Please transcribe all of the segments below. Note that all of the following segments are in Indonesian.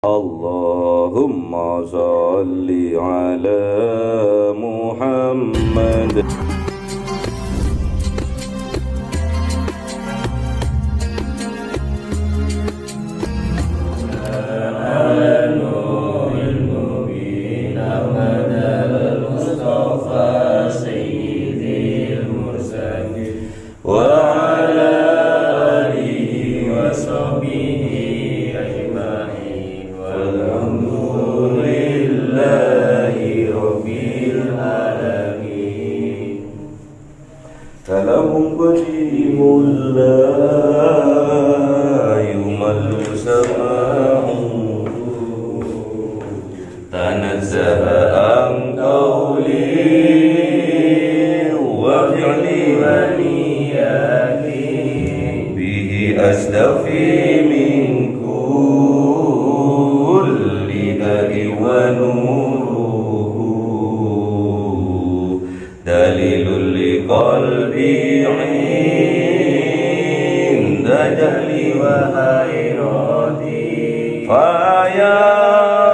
Allahumma salli ala Muhammad. Kalahum qadimul la yumallu sama'u tanazzaha an qawli wa fi'li wa niyati bihi astafi min kulli da'i wa nuruhu dalilul qalbi inda jahli wa hayrati fa ya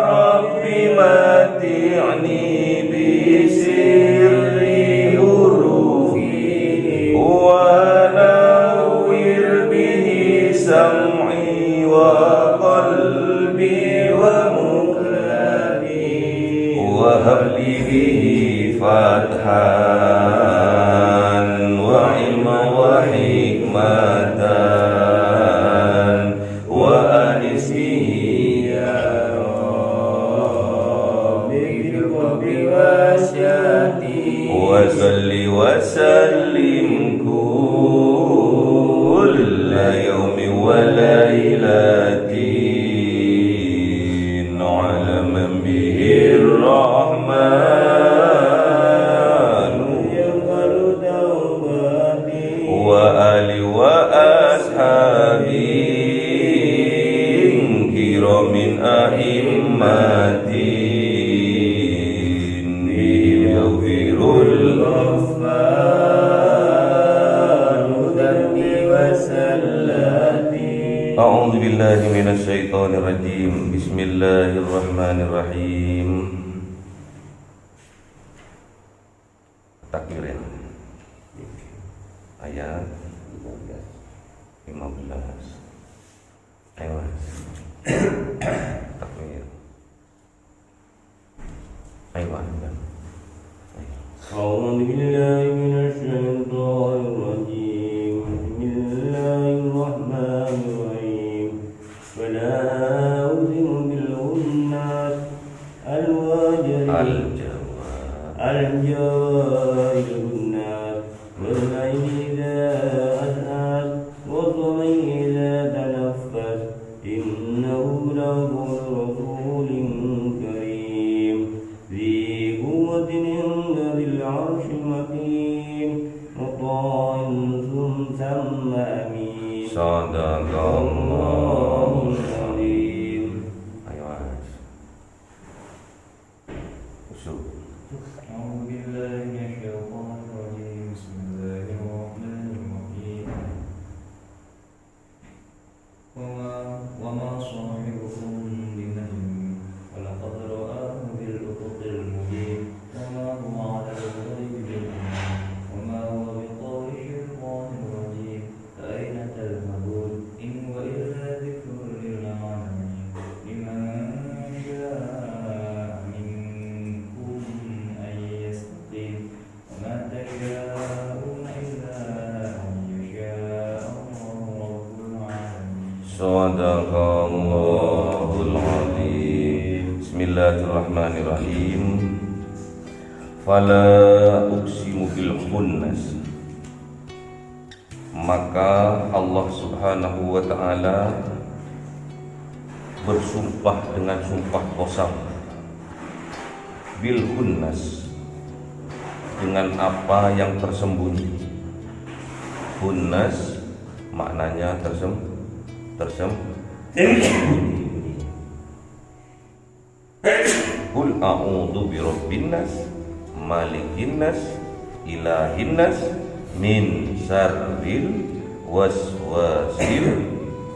rabbi mati'ni bi sirri hurufi wa nawwir bihi sam'i wa qalbi wa muqlabi wa habli bihi fathan wasalli wasallim kulla yawmi wa laylatin ala man bihi rahman wa ali wa ashabi kiramin a'immati A'udzu billahi minasy syaithanir rajim. Bismillahirrahmanirrahim. Takbirin. Ayat 15. Ayo. Takbir. Ayo. A'udzu billahi minasy syaithanir rajim. Bismillahirrahmanirrahim. Wala uzimu bil unnat al-jawari unnat wal layli idha as'ad wa dhammi idha tanaffas innahu rasulun karim dhi quwwatin inda dhil 'arsyi makin muta'in thumma amin. Sadaqallahul azim. Ayo mas. Usul. A'udzu billahi minasyaitonir rajim. Bismillahirrahmanirrahim. Wa ma sahibukum binajm wa laqad ra'ahu bil ufuqil mubin wa ma huwa 'ala al-ghaibi bi'alim wa ma huwa biqawli syaitanir rajim aina tadhhabun in huwa illa dhikrun lil 'alamin liman sha'a minkum an yastaqim wa ma tasha'una illa an yasha'a Allahu rabbul 'alamin. Sadaqallahul azim. Bismillahirrahmanirrahim. Fala uqsimu bil khunnas. Maka Allah Subhanahu wa ta'ala bersumpah dengan sumpah qasam bil khunnas, dengan apa yang tersembunyi. Khunnas maknanya tersembunyi. Qul a'udzu birabbin nas malikin nas ilahin nas min syarril waswasil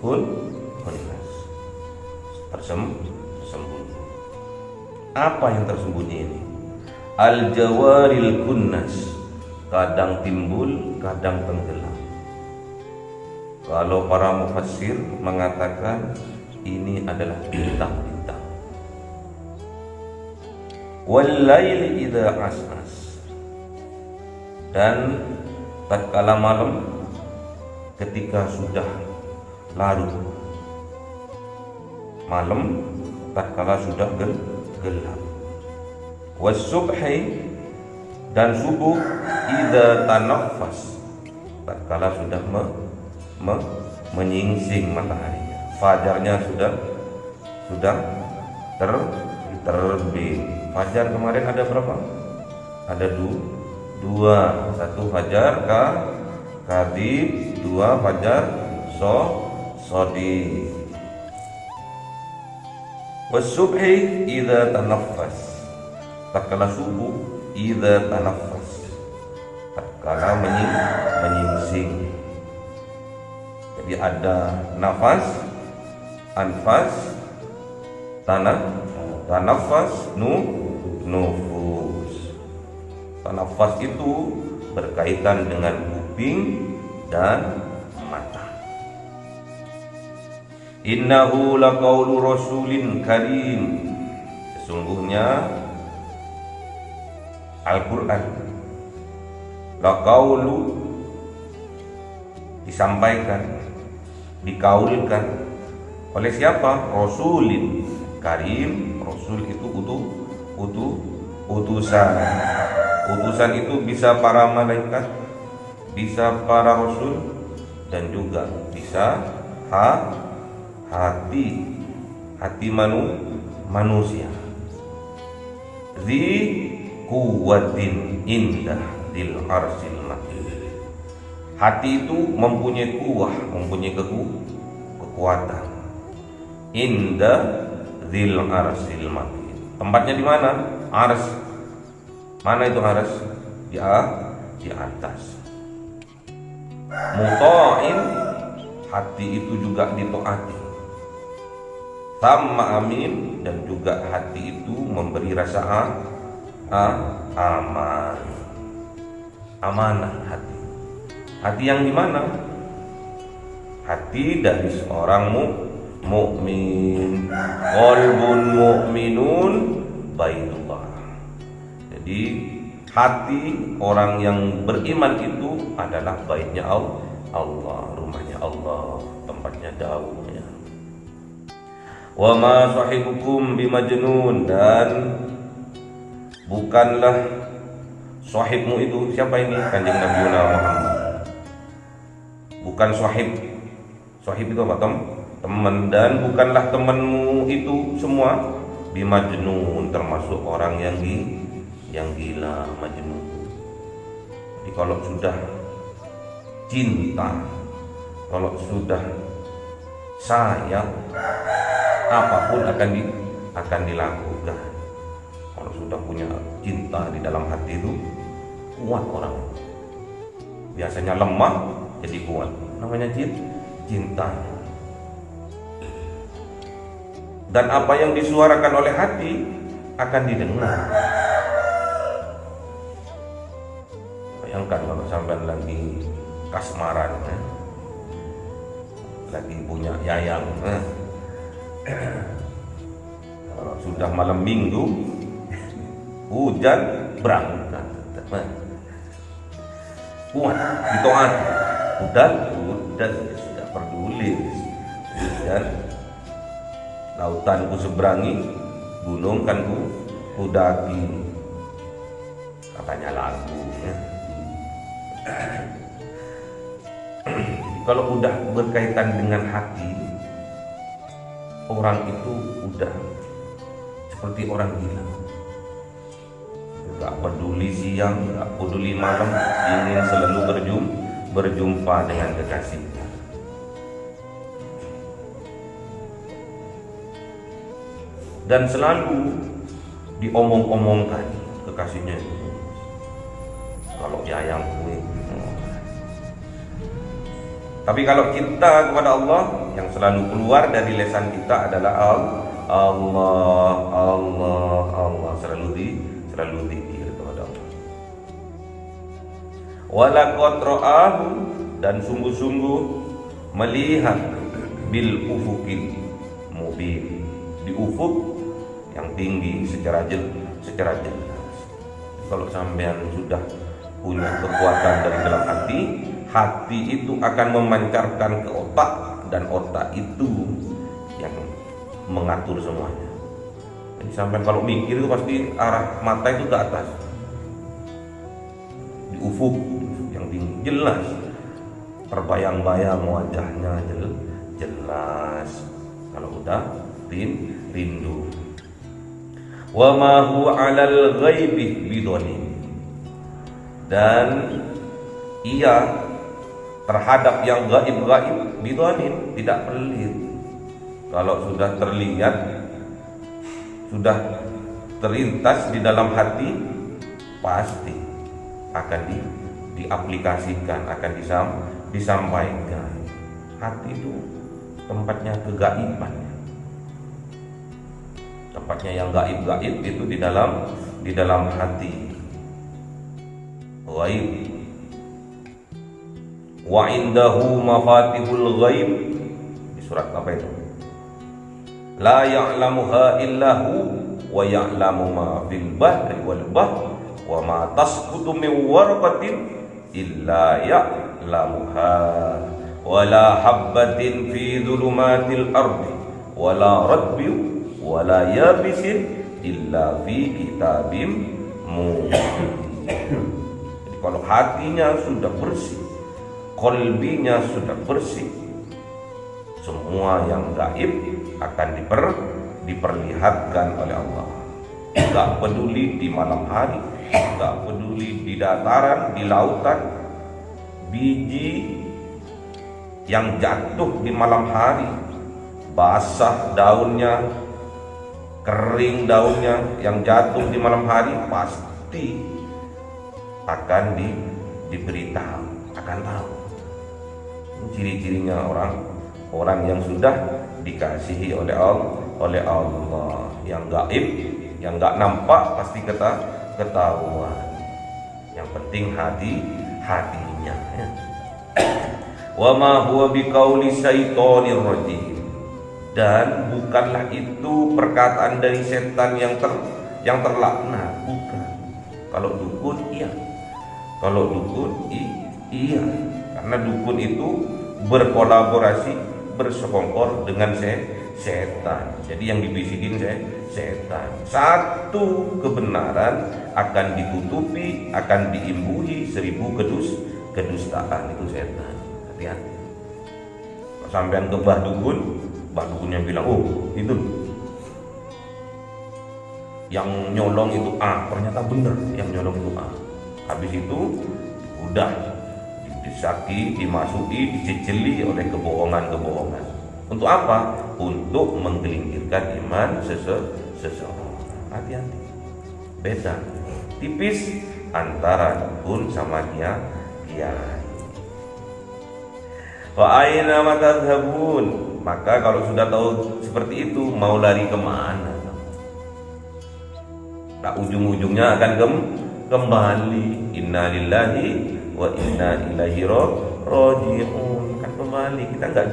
khannas. tersembunyi. Apa yang tersembunyi ini? Al-jawaril kunnas, kadang timbul, kadang tenggelam. Kalau para mufassir mengatakan ini adalah bintang-bintang. Wal-laili idza as'as, dan tatkala malam ketika sudah larut. Malam tatkala sudah gelap. Was-subhi, dan subuh idza tanaffas, tatkala sudah menyingsing mataharinya. Fajarnya sudah terbit. Fajar kemarin ada berapa? Ada dua. Satu fajar kadib, dua fajar sodiq. Was-subhi idza tanaffas, tatkala subuh idza tanaffas, tatkala menyingsing. Jadi ada nafas, anfas, tanafas, nufus. Tanafas itu berkaitan dengan kuping dan mata. Innahu laqaulu rasulin karim, sesungguhnya Al-Quran laqaulu, disampaikan, dikaulkan oleh siapa? Rasulin karim. Rasul itu utusan. Utusan itu bisa para malaikat, bisa para rasul, dan juga bisa hati manusia. Zi kuwatin indah dil arsil makin. Hati itu mempunyai kuwah, mempunyai kekuatan. Indah dil arsil makin. Tempatnya di mana? Ars. Mana itu ars? Di atas. Muta'in, hati itu juga ditaati. Sama amin, dan juga hati itu memberi rasa amanah hati. Hati yang di mana? Hati dari seorang mukmin. Qalbun mu'minun baitullah. Jadi hati orang yang beriman itu adalah baitnya Allah, rumahnya Allah, tempatnya daunnya. Wa ma sahibukum bimajnun, dan bukanlah sahibmu itu. Siapa ini? Kanjeng Nabi Muhammad. Bukan sahib itu apa? Teman. Dan bukanlah temanmu itu semua bimajnun, termasuk orang yang gila, majnun. Jadi kalau sudah cinta, kalau sudah sayang, apapun akan dilakukan. Kalau sudah punya cinta di dalam hati itu, kuat orang. Biasanya lemah jadi kuat. Namanya cinta. Dan apa yang disuarakan oleh hati akan didengar. Bayangkan kalau sampean lagi kasmaran, lagi punya yayang, kalau sudah malam minggu hujan, berangkat kuat ditaat. Udah sudah peduli. Dan lautan ku seberangi, gunung kan ku daki, katanya lagu. Kalau udah berkaitan dengan hati, orang itu udah seperti orang gila. Gak peduli siang, gak peduli malam, ingin selalu berjumpa dengan kekasihnya. Dan selalu diomong-omongkan kekasihnya itu. Kalau yayang gue. Tapi kalau cinta kepada Allah, yang selalu keluar dari lisan kita adalah Allah, Allah, Allah, selalu zikir kepada Allah. Walaqad ra'ahu, dan sungguh-sungguh melihat bil ufuqil mubin, di ufuk yang tinggi secara jelas. Kalau sampean sudah punya kekuatan dari dalam hati itu akan memancarkan ke otak, dan otak itu yang mengatur semuanya. Jadi sampean kalau mikir itu pasti arah mata itu ke atas, di ufuk yang tinggi, jelas, terbayang-bayang wajahnya jelas. Kalau udah rindu. Wa ma huwa 'alal ghaibi bidonin, dan ia terhadap yang gaib bidonin, tidak pelit. Kalau sudah terlihat, sudah terlintas di dalam hati, pasti akan diaplikasikan, akan disampaikan. Hati itu tempatnya kegaiban. Tempatnya yang gaib itu di dalam hati. Ghaib. Wa indahu mafatihul ghaib, di surat apa itu? La ya'lamuha illahu wa ya'lamu ma fil bahri wal bahr wa ma tasqutu min warqatin illa ya'lamuha wa la habbatin fi dhulumatil ardi wa la radbin wa la yabisin illa fi kitabim mubin. Jadi kalau hatinya sudah bersih, qalbinya sudah bersih, semua yang gaib akan diperlihatkan oleh Allah. Gak peduli di malam hari, gak peduli di dataran, di lautan, biji yang jatuh di malam hari, basah daunnya, kering daunnya, yang jatuh di malam hari pasti akan diberitahu, akan tahu. Ciri-cirinya orang yang sudah dikasihi oleh Allah, yang gaib, yang nggak nampak pasti ketahuan. Yang penting hatinya. Wa ma huwa biqauli syaitonir rajim, dan bukanlah itu perkataan dari setan yang terlaknat, bukan. Kalau dukun iya, iya, karena dukun itu berkolaborasi, bersekongkol dengan setan. Jadi yang dibisikin setan. Satu kebenaran akan ditutupi, akan diimbuhi 1000 kedustaan, itu setan. Hati-hati. Kalau sampean ke bah dukunnya bilang, oh itu yang nyolong itu A, ternyata bener yang nyolong itu A. Habis itu udah disaki, dimasuki, dicicili oleh kebohongan. Untuk apa? Untuk menggelincirkan iman seseorang. Hati-hati. Beda tipis antara dukun sama kiai. Wa aina matadhabun, maka kalau sudah tahu seperti itu, mau lari kemana? Nah, ujung-ujungnya akan kembali. Inna lillahi wa inna ilaihi raji'un. Kan kembali, kita nggak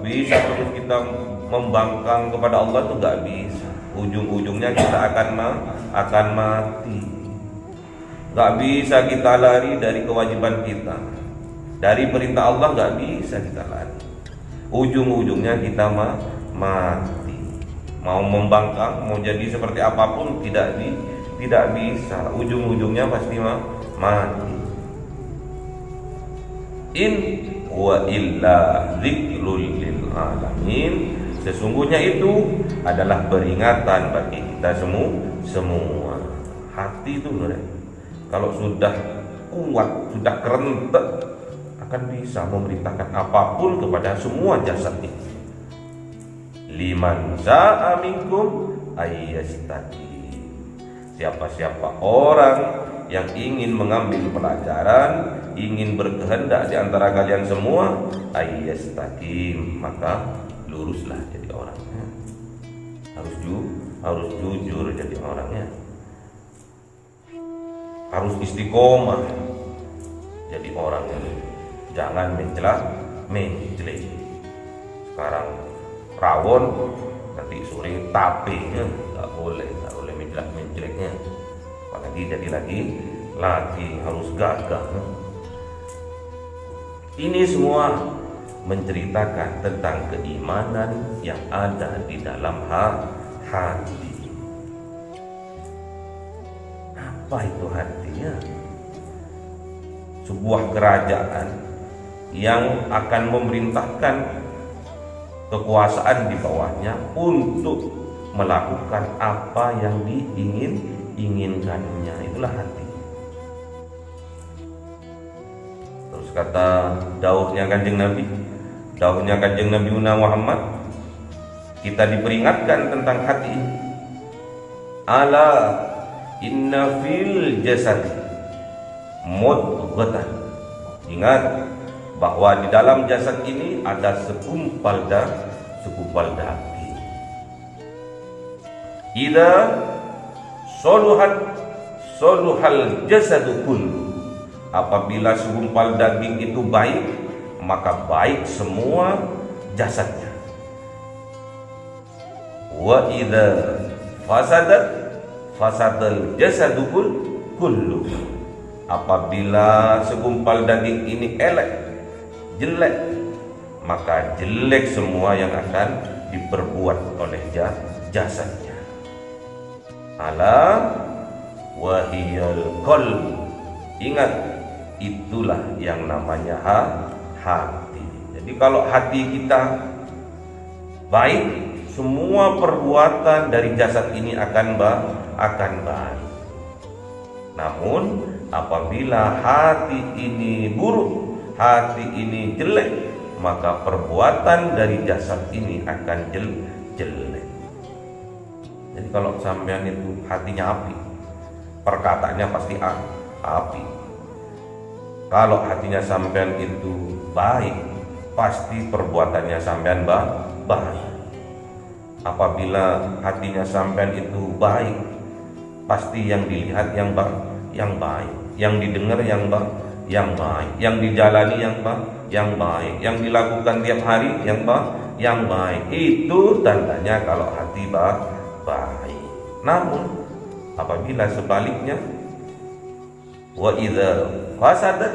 bisa terus kita membangkang kepada Allah, itu nggak bisa. Ujung-ujungnya kita akan mati. Nggak bisa kita lari dari kewajiban kita, dari perintah Allah nggak bisa kita lari. Ujung-ujungnya kita mati. Mau membangkang, mau jadi seperti apapun tidak bisa. Ujung-ujungnya pasti mati. In wa illa dzikrul lil alamin, sesungguhnya itu adalah peringatan bagi kita semua. Hati itu kalau sudah kuat, sudah kerentek, akan bisa memerintahkan apapun kepada semua jasad ini. Liman za'a minkum ayyastaqi, siapa-siapa orang yang ingin mengambil pelajaran, ingin berkehendak di antara kalian semua, ayyastaqim, maka luruslah jadi orang. harus jujur jadi orangnya, harus istiqomah jadi orangnya, jangan menjelek. Sekarang rawon, nanti sore tapenya, nggak boleh menjeleknya. Apalagi jadi lagi harus gagah. Ini semua menceritakan tentang keimanan yang ada di dalam hati. Apa itu hatinya? Sebuah kerajaan yang akan memerintahkan kekuasaan di bawahnya untuk melakukan apa yang diinginkannya. Itulah hati. Terus kata dauhnya Kanjeng Nabi Muhammad, kita diperingatkan tentang hati ini. Ala inna fil jasadi mudghatan. Ingat bahwa di dalam jasad ini ada segumpal daging. Idza soluhal jasadu kullu. Apabila segumpal daging itu baik, maka baik semua jasadnya. Wa idza fasadal jasadu kullu. Apabila segumpal daging ini jelek, maka jelek semua yang akan diperbuat oleh jasadnya. Ala wahiyal qalb. Ingat, itulah yang namanya hati. Jadi kalau hati kita baik, semua perbuatan dari jasad ini akan baik. Namun apabila hati ini buruk, hati ini jelek, maka perbuatan dari jasad ini akan jelek. Jadi kalau sampean itu hatinya api, perkataannya pasti api. Kalau hatinya sampean itu baik, pasti perbuatannya sampean baik. Apabila hatinya sampean itu baik, pasti yang dilihat yang baik, yang didengar yang baik, yang dijalani yang baik, yang dilakukan tiap hari yang baik. Itu tandanya kalau hati baik. Namun apabila sebaliknya, wa idza fasada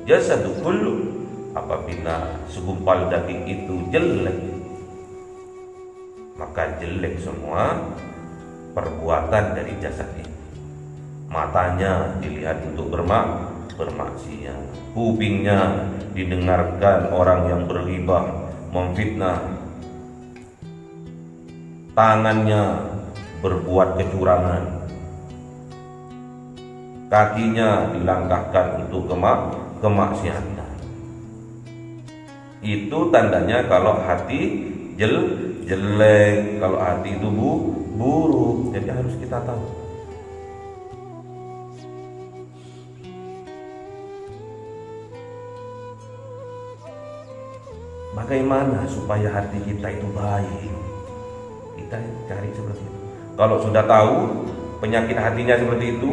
jasadu kullu. Apabila segumpal daging itu jelek, maka jelek semua perbuatan dari jasad ini. Matanya dilihat untuk bermaksiat, kupingnya didengarkan orang yang berghibah, memfitnah, tangannya berbuat kecurangan, kakinya dilangkahkan untuk kemaksiatan. Itu tandanya kalau hati jelek, kalau hati itu buruk. Jadi harus kita tahu. Bagaimana supaya hati kita itu baik? Kita cari seperti itu. Kalau sudah tahu penyakit hatinya seperti itu,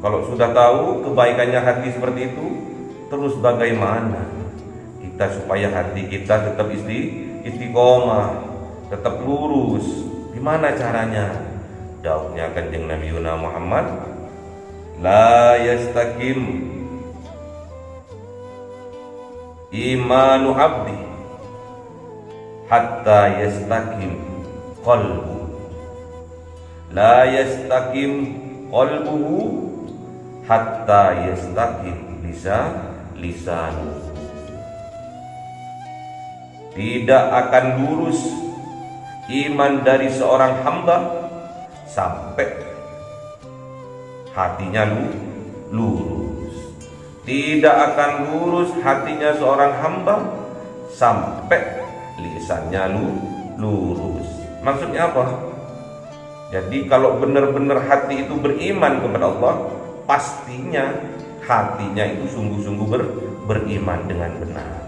kalau sudah tahu kebaikannya hati seperti itu, terus bagaimana kita supaya hati kita tetap istiqomah, tetap lurus? Gimana caranya? Dauhnya Kanjeng Nabi Muhammad, la yastaqim imanu abdi hatta yastaqim qalbu. La yastaqim qalbuhu hatta yastaqim lisanu. Tidak akan lurus iman dari seorang hamba sampai hatinya lurus. Tidak akan lurus hatinya seorang hamba sampai lisannya lurus. Maksudnya apa? Jadi kalau benar-benar hati itu beriman kepada Allah, pastinya hatinya itu sungguh-sungguh beriman dengan benar.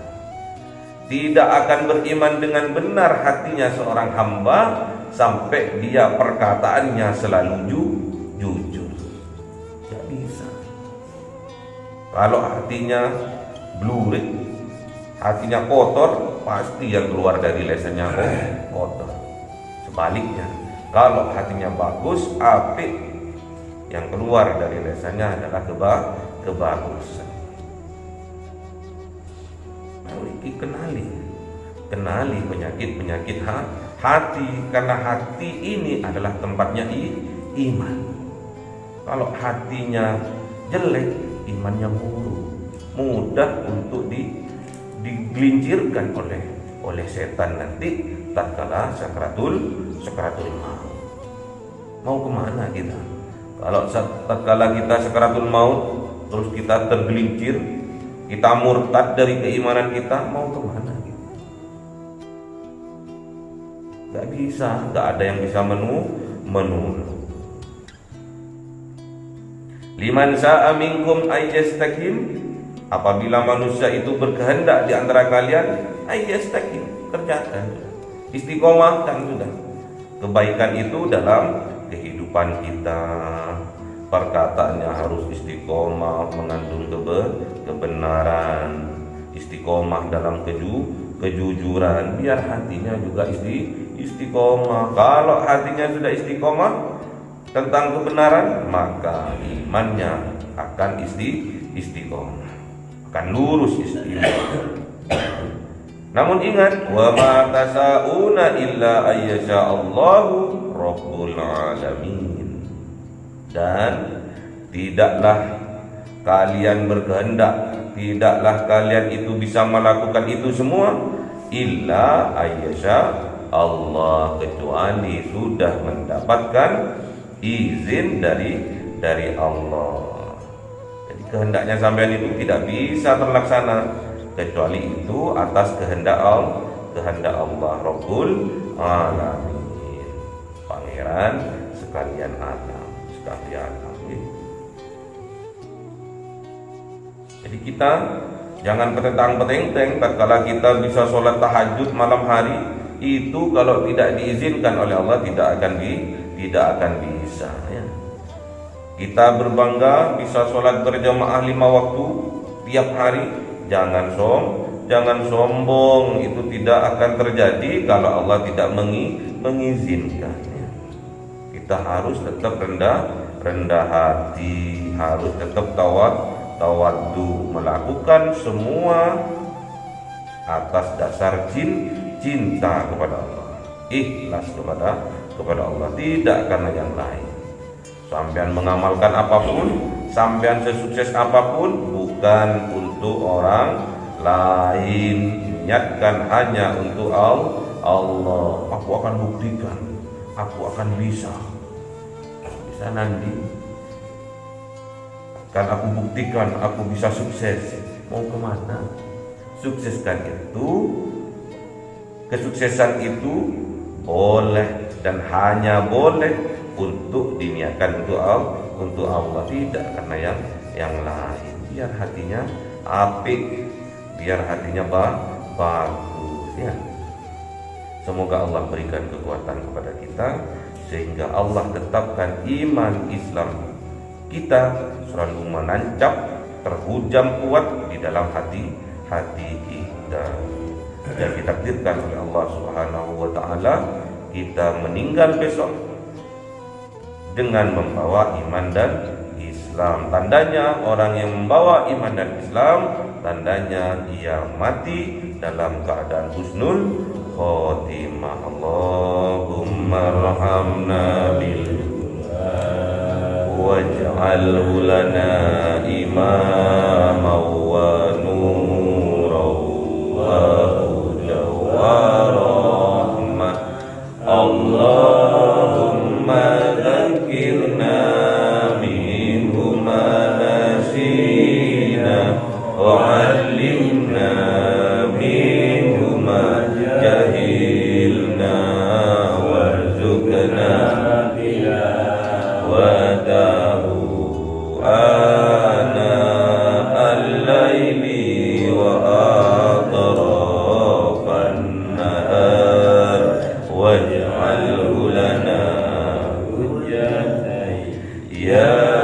Tidak akan beriman dengan benar hatinya seorang hamba sampai dia perkataannya selalu jujur. Tidak bisa. Kalau hatinya blurik, hatinya kotor, pasti yang keluar dari lesannya kotor. Sebaliknya, kalau hatinya bagus, apik, yang keluar dari lesannya adalah kebagusan. Kenali penyakit hati, karena hati ini adalah tempatnya iman. Kalau hatinya jelek, imannya buruk, mudah untuk digelincirkan oleh setan nanti tatkala sakratul maut. Mau kemana kita? Kalau tatkala kita sakratul maut terus kita tergelincir, kita murtad dari keimanan kita, mau kemana kita? Gak bisa, gak ada yang bisa menolong. Liman sa'a minkum ayyastaqim, apabila manusia itu berkehendak di antara kalian, ayyastaqim, kerjakan, istiqomahkan sudah kebaikan itu dalam kehidupan kita. Perkataannya harus istiqomah, mengandung kebenaran, istiqomah dalam kejujuran, biar hatinya juga istiqomah. Kalau hatinya sudah istiqomah tentang kebenaran, maka imannya akan istiqomah, akan lurus istiqomah. Namun ingat, wa ma tasa'una illa ayyasha Allahu rabbul alamin. Dan tidaklah kalian berkehendak, tidaklah kalian itu bisa melakukan itu semua illa ayyasha Allah, kecuali sudah mendapatkan izin dari Allah. Jadi kehendaknya sampean itu tidak bisa terlaksana kecuali itu atas kehendak Allah Rabbul Alamin, Pangeran sekalian alam. Jadi kita jangan petentang-petenteng tatkala kita bisa sholat tahajud malam hari, itu kalau tidak diizinkan oleh Allah tidak akan bisa ya. Kita berbangga bisa sholat berjamaah 5 waktu tiap hari, jangan sombong, itu tidak akan terjadi kalau Allah tidak mengizinkan. Kita harus tetap rendah hati, harus tetap tawaddu, melakukan semua atas dasar cinta kepada Allah, ikhlas kepada Allah, tidak karena yang lain. Sampean mengamalkan apapun, sampean sesukses apapun, bukan untuk orang lain, niatkan hanya untuk Allah. Aku akan buktikan, aku akan bisa nanti, kan aku buktikan aku bisa sukses. Mau kemana? Kesuksesan itu boleh dan hanya boleh untuk diniatkan untuk Allah, tidak karena yang lain. Biar hatinya apik, biar hatinya bagus ya. Semoga Allah berikan kekuatan kepada kita sehingga Allah tetapkan iman Islam kita selalu menancap, terhujam kuat di dalam hati kita. Dan ditakdirkan oleh Allah Subhanahu wa taala kita meninggal besok dengan membawa iman dan Islam. Tandanya orang yang membawa iman dan Islam, tandanya ia mati dalam keadaan husnul khotimah. Allahumma arhamna bil waj'alhu lana imama wa nuran wa hudan wa rahmah. Allahumma dzakirna minhu ma nasina wa 'allimna minhu ma jahilna warzuqna ana al-laili wa atrafan waj'alhu lana hujjatai ya